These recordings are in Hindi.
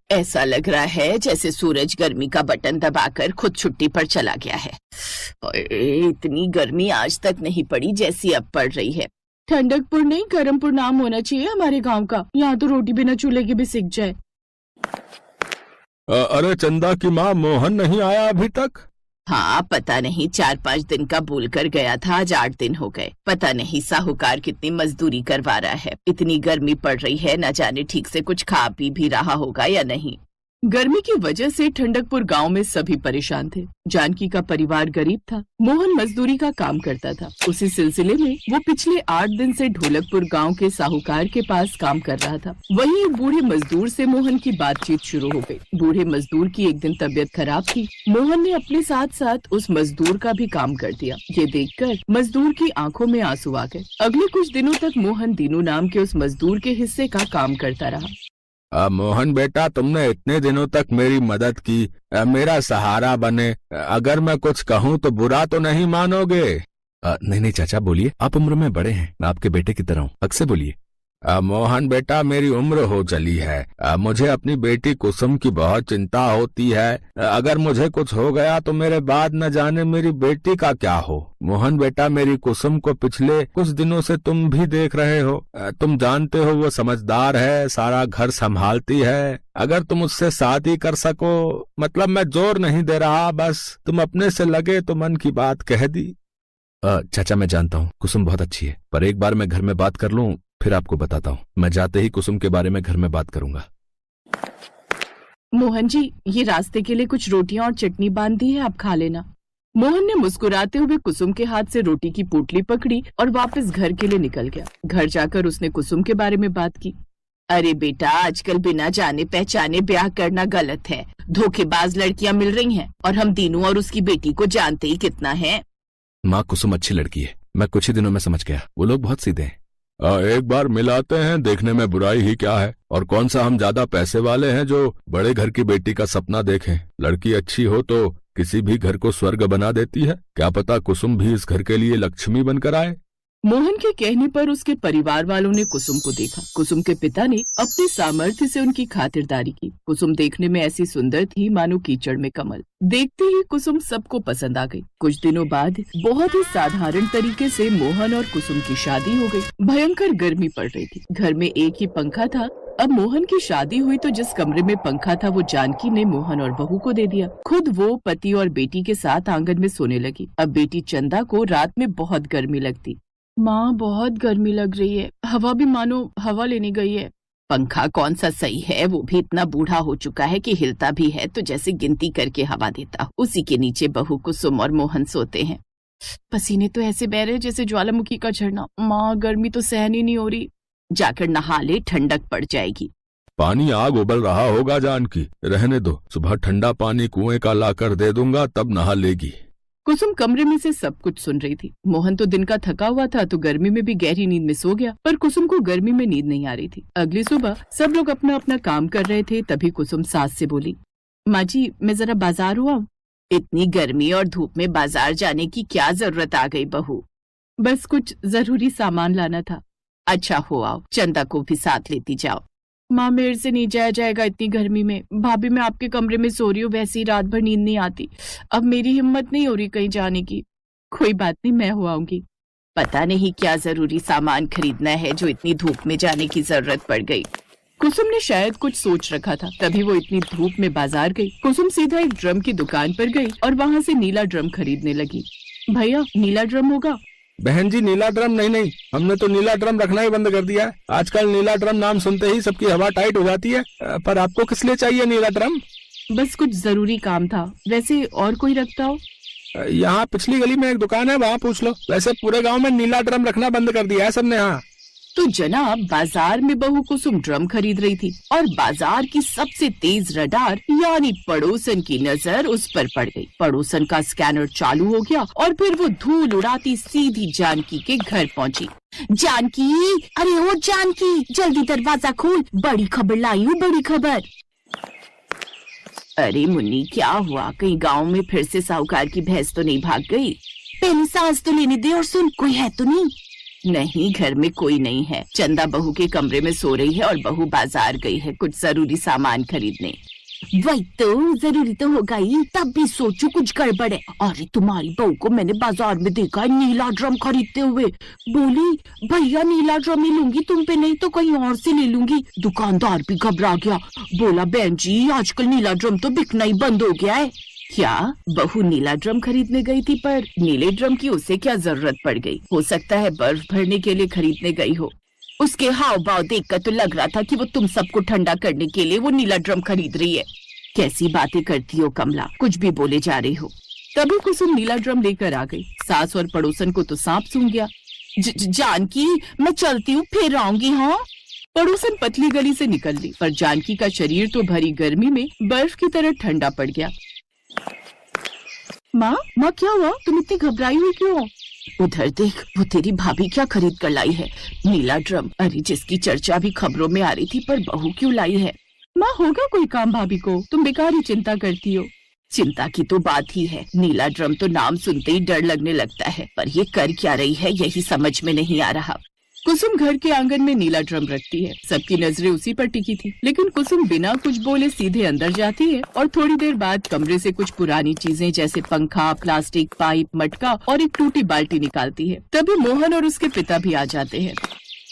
ऐसा लग रहा है जैसे सूरज गर्मी का बटन दबाकर खुद छुट्टी पर चला गया है। और इतनी गर्मी आज तक नहीं पड़ी जैसी अब पड़ रही है। ठंडकपुर नहीं, गरमपुर नाम होना चाहिए हमारे गांव का। यहाँ तो रोटी बिना चूल्हे के भी सिक जाए। अरे चंदा की माँ, मोहन नहीं आया अभी तक? हाँ, पता नहीं 4-5 दिन का बोल कर गया था, आज 8 दिन हो गए। पता नहीं साहूकार कितनी मजदूरी करवा रहा है। इतनी गर्मी पड़ रही है, न जाने ठीक से कुछ खा पी भी रहा होगा या नहीं। गर्मी की वजह से ठंडकपुर गांव में सभी परेशान थे। जानकी का परिवार गरीब था। मोहन मजदूरी का काम करता था। उसी सिलसिले में वो पिछले 8 दिन से ढोलकपुर गांव के साहूकार के पास काम कर रहा था। वहीं एक बूढ़े मजदूर से मोहन की बातचीत शुरू हो गई। बूढ़े मजदूर की एक दिन तबीयत खराब थी। मोहन ने अपने साथ साथ उस मजदूर का भी काम कर दिया। ये देखकर मजदूर की आंखों में आंसू आ गए। अगले कुछ दिनों तक मोहन दीनू नाम के उस मजदूर के हिस्से का काम करता रहा। मोहन बेटा, तुमने इतने दिनों तक मेरी मदद की, मेरा सहारा बने। अगर मैं कुछ कहूँ तो बुरा तो नहीं मानोगे? नहीं नहीं चाचा, बोलिए। आप उम्र में बड़े हैं, मैं आपके बेटे की तरह हूँ। हक से बोलिए। मोहन बेटा, मेरी उम्र हो चली है। मुझे अपनी बेटी कुसुम की बहुत चिंता होती है। अगर मुझे कुछ हो गया तो मेरे बाद न जाने मेरी बेटी का क्या हो। मोहन बेटा, मेरी कुसुम को पिछले कुछ दिनों से तुम भी देख रहे हो। तुम जानते हो वो समझदार है, सारा घर संभालती है। अगर तुम उससे शादी कर सको, मतलब मैं जोर नहीं दे रहा, बस तुम अपने से लगे तो मन की बात कह दी। चाचा, मैं जानता हूँ कुसुम बहुत अच्छी है, पर एक बार मैं घर में बात कर लूँ फिर आपको बताता हूँ। मैं जाते ही कुसुम के बारे में घर में बात करूंगा। मोहन जी, ये रास्ते के लिए कुछ रोटियां और चटनी बांध दी है, आप खा लेना। मोहन ने मुस्कुराते हुए कुसुम के हाथ से रोटी की पोटली पकड़ी और वापस घर के लिए निकल गया। घर जाकर उसने कुसुम के बारे में बात की। अरे बेटा, आजकल बिना जाने पहचाने ब्याह करना गलत है। धोखेबाज लड़कियां मिल रही हैं और हम दीनू और उसकी बेटी को जानते ही कितना है। माँ, कुसुम अच्छी लड़की है, मैं कुछ ही दिनों में समझ गया। वो लोग बहुत सीधे हैं। एक बार मिलाते हैं, देखने में बुराई ही क्या है। और कौन सा हम ज्यादा पैसे वाले हैं जो बड़े घर की बेटी का सपना देखें। लड़की अच्छी हो तो किसी भी घर को स्वर्ग बना देती है। क्या पता कुसुम भी इस घर के लिए लक्ष्मी बनकर आए। मोहन के कहने पर उसके परिवार वालों ने कुसुम को देखा। कुसुम के पिता ने अपने सामर्थ्य से उनकी खातिरदारी की। कुसुम देखने में ऐसी सुंदर थी मानो कीचड़ में कमल। देखते ही कुसुम सबको पसंद आ गई। कुछ दिनों बाद बहुत ही साधारण तरीके से मोहन और कुसुम की शादी हो गई। भयंकर गर्मी पड़ रही थी। घर में एक ही पंखा था। अब मोहन की शादी हुई तो जिस कमरे में पंखा था वो जानकी ने मोहन और बहू को दे दिया। खुद वो पति और बेटी के साथ आंगन में सोने लगी। अब बेटी चंदा को रात में बहुत गर्मी लगती। माँ, बहुत गर्मी लग रही है, हवा भी मानो हवा लेने गई है। पंखा कौन सा सही है, वो भी इतना बूढ़ा हो चुका है कि हिलता भी है तो जैसे गिनती करके हवा देता। उसी के नीचे बहू कुसुम और मोहन सोते हैं। पसीने तो ऐसे बह रहे जैसे ज्वालामुखी का झरना। माँ, गर्मी तो सहन ही नहीं हो रही। जाकर नहा ले, ठंडक पड़ जाएगी। पानी आग उबल रहा होगा जानकी, रहने दो। सुबह ठंडा पानी कुएं का लाकर दे दूंगा, तब नहा लेगी। कुसुम कमरे में से सब कुछ सुन रही थी। मोहन तो दिन का थका हुआ था तो गर्मी में भी गहरी नींद में सो गया, पर कुसुम को गर्मी में नींद नहीं आ रही थी। अगली सुबह सब लोग अपना अपना काम कर रहे थे, तभी कुसुम सास से बोली, माँ जी, मैं जरा बाजार हुआ। इतनी गर्मी और धूप में बाजार जाने की क्या जरूरत आ गई बहू? बस कुछ जरूरी सामान लाना था। अच्छा, हो आओ, चंदा को भी साथ लेती जाओ। माँ, मेरे से नहीं जाया जाएगा इतनी गर्मी में। भाभी, मैं आपके कमरे में सो रही हूँ, वैसे ही रात भर नींद नहीं आती। अब मेरी हिम्मत नहीं हो रही कहीं जाने की। कोई बात नहीं, मैं हो आऊंगी। पता नहीं क्या जरूरी सामान खरीदना है जो इतनी धूप में जाने की जरूरत पड़ गई। कुसुम ने शायद कुछ सोच रखा था, तभी वो इतनी धूप में बाजार गई। कुसुम सीधा एक ड्रम की दुकान पर गई और वहाँ से नीला ड्रम खरीदने लगी। भैया, नीला ड्रम होगा? बहन जी, नीला ड्रम नहीं, हमने तो नीला ड्रम रखना ही बंद कर दिया है। आजकल नीला ड्रम नाम सुनते ही सबकी हवा टाइट हो जाती है। पर आपको किस लिए चाहिए नीला ड्रम? बस कुछ जरूरी काम था। वैसे और कोई रखता हो? यहाँ पिछली गली में एक दुकान है, वहाँ पूछ लो। वैसे पूरे गांव में नीला ड्रम रखना बंद कर दिया है सबने। हाँ तो जनाब, बाजार में बहू कुसुम ड्रम खरीद रही थी और बाजार की सबसे तेज रडार यानी पड़ोसन की नजर उस पर पड़ गई। पड़ोसन का स्कैनर चालू हो गया और फिर वो धूल उड़ाती सीधी जानकी के घर पहुंची। जानकी, अरे ओ जानकी, जल्दी दरवाजा खोल, बड़ी खबर लाई हूँ, बड़ी खबर। अरे मुन्नी, क्या हुआ? कहीं गांव में फिर से साहूकार की भैंस तो नहीं भाग गई? पहले सांस तो लेने दे और सुन, कोई है तो नहीं? नहीं, घर में कोई नहीं है। चंदा बहू के कमरे में सो रही है और बहू बाजार गई है कुछ जरूरी सामान खरीदने। वही तो, जरूरी तो होगा ही, तब भी सोचो कुछ गड़बड़ है। अरे तुम्हारी बहू को मैंने बाजार में देखा है नीला ड्रम खरीदते हुए। बोली भैया नीला ड्रम ही लूंगी, तुम पे नहीं तो कहीं और से ले लूंगी। दुकानदार भी घबरा गया, बोला बहन जी आजकल नीला ड्रम तो बिकना ही बंद हो गया है। क्या बहू नीला ड्रम खरीदने गई थी? पर नीले ड्रम की उसे क्या जरूरत पड़ गई? हो सकता है बर्फ भरने के लिए खरीदने गई हो। उसके हाव भाव देखकर तो लग रहा था कि वो तुम सबको ठंडा करने के लिए वो नीला ड्रम खरीद रही है। कैसी बातें करती हो कमला, कुछ भी बोले जा रही हो। तभी कुसुम नीला ड्रम लेकर आ गई। सास और पड़ोसन को तो सांप सूंघ गया। जानकी मैं चलती हूँ, फिर आऊंगी। हाँ, पड़ोसन पतली गली से निकल ली, पर जानकी का शरीर तो भरी गर्मी में बर्फ की तरह ठंडा पड़ गया। माँ क्या हुआ? तुम इतनी घबराई हुई क्यों हो? उधर देख, वो तेरी भाभी क्या खरीद कर लाई है, नीला ड्रम। अरे जिसकी चर्चा भी खबरों में आ रही थी, पर बहू क्यों लाई है? माँ होगा कोई काम भाभी को, तुम बेकार ही चिंता करती हो। चिंता की तो बात ही है। नीला ड्रम तो नाम सुनते ही डर लगने लगता है, पर ये कर क्या रही है यही समझ में नहीं आ रहा। कुसुम घर के आंगन में नीला ड्रम रखती है। सबकी नजरें उसी पर टिकी थी, लेकिन कुसुम बिना कुछ बोले सीधे अंदर जाती है और थोड़ी देर बाद कमरे से कुछ पुरानी चीजें जैसे पंखा, प्लास्टिक, पाइप, मटका और एक टूटी बाल्टी निकालती है। तभी मोहन और उसके पिता भी आ जाते हैं।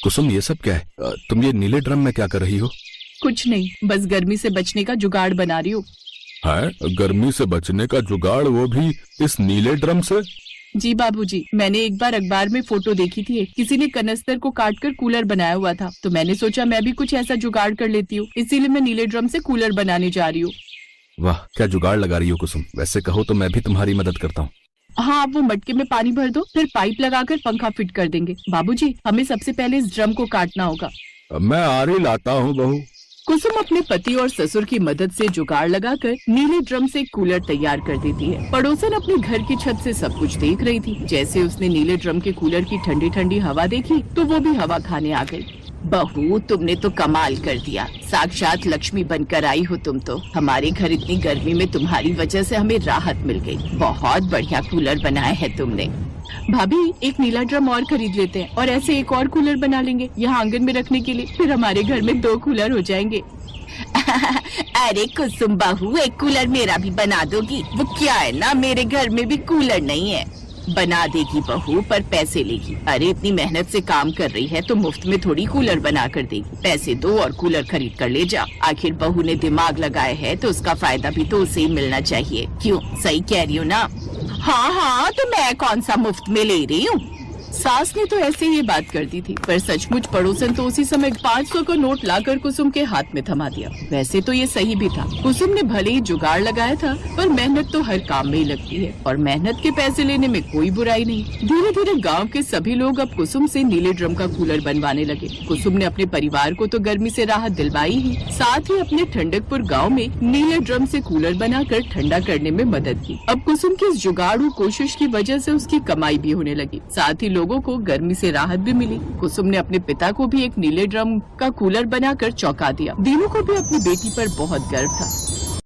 कुसुम ये सब क्या है? तुम ये नीले ड्रम में क्या कर रही हो? कुछ नहीं, बस गर्मी से बचने का जुगाड़ बना रही हूँ। है गर्मी से बचने का जुगाड़, वो भी इस नीले ड्रम से? जी बाबूजी, मैंने एक बार अखबार में फोटो देखी थी, किसी ने कनस्तर को काटकर कूलर बनाया हुआ था, तो मैंने सोचा मैं भी कुछ ऐसा जुगाड़ कर लेती हूँ, इसीलिए मैं नीले ड्रम से कूलर बनाने जा रही हूँ। वाह, क्या जुगाड़ लगा रही हो कुसुम। वैसे कहो तो मैं भी तुम्हारी मदद करता हूँ। हाँ, आप वो मटके में पानी भर दो, फिर पाइप लगाकर पंखा फिट कर देंगे। बाबूजी, हमें सबसे पहले इस ड्रम को काटना होगा। मैं आरी लाता हूँ बहू। कुसुम अपने पति और ससुर की मदद से जुगाड़ लगाकर नीले ड्रम से कूलर तैयार कर देती है। पड़ोसन अपने घर की छत से सब कुछ देख रही थी। जैसे उसने नीले ड्रम के कूलर की ठंडी ठंडी हवा देखी, तो वो भी हवा खाने आ गई। बहू तुमने तो कमाल कर दिया, साक्षात लक्ष्मी बनकर आई हो तुम तो। हमारे घर इतनी गर्मी में तुम्हारी वजह से हमें राहत मिल गई। बहुत बढ़िया कूलर बनाया है तुमने। भाभी, एक नीला ड्रम और खरीद लेते हैं और ऐसे एक और कूलर बना लेंगे यहाँ आंगन में रखने के लिए, फिर हमारे घर में 2 कूलर हो जाएंगे। अरे कुसुम बहू, एक कूलर मेरा भी बना दोगी? वो क्या है ना, मेरे घर में भी कूलर नहीं है। बना देगी बहू, पर पैसे लेगी। अरे इतनी मेहनत से काम कर रही है तो मुफ्त में थोड़ी कूलर बना कर देगी। पैसे दो और कूलर खरीद कर ले जा। आखिर बहू ने दिमाग लगाया है तो उसका फायदा भी तो उसे ही मिलना चाहिए। क्यों, सही कह रही हो ना? हाँ, तो मैं कौन सा मुफ्त में ले रही हूँ? सास ने तो ऐसे ये बात कर दी थी, पर सचमुच पड़ोसन तो उसी समय 500 का नोट लाकर कुसुम के हाथ में थमा दिया। वैसे तो ये सही भी था। कुसुम ने भले ही जुगाड़ लगाया था, पर मेहनत तो हर काम में ही लगती है और मेहनत के पैसे लेने में कोई बुराई नहीं। धीरे धीरे गांव के सभी लोग अब कुसुम से नीले ड्रम का कूलर बनवाने लगे। कुसुम ने अपने परिवार को तो गर्मी से राहत दिलवाई ही, साथ ही अपने ठंडकपुर गाँव में नीले ड्रम से कूलर बनाकर ठंडा करने में मदद की। अब कुसुम की इस जुगाड़ू कोशिश की वजह से उसकी कमाई भी होने लगी, साथ ही लोगों को गर्मी से राहत भी मिली। कुसुम ने अपने पिता को भी एक नीले ड्रम का कूलर बनाकर चौंका दिया। दीनू को भी अपनी बेटी पर बहुत गर्व था।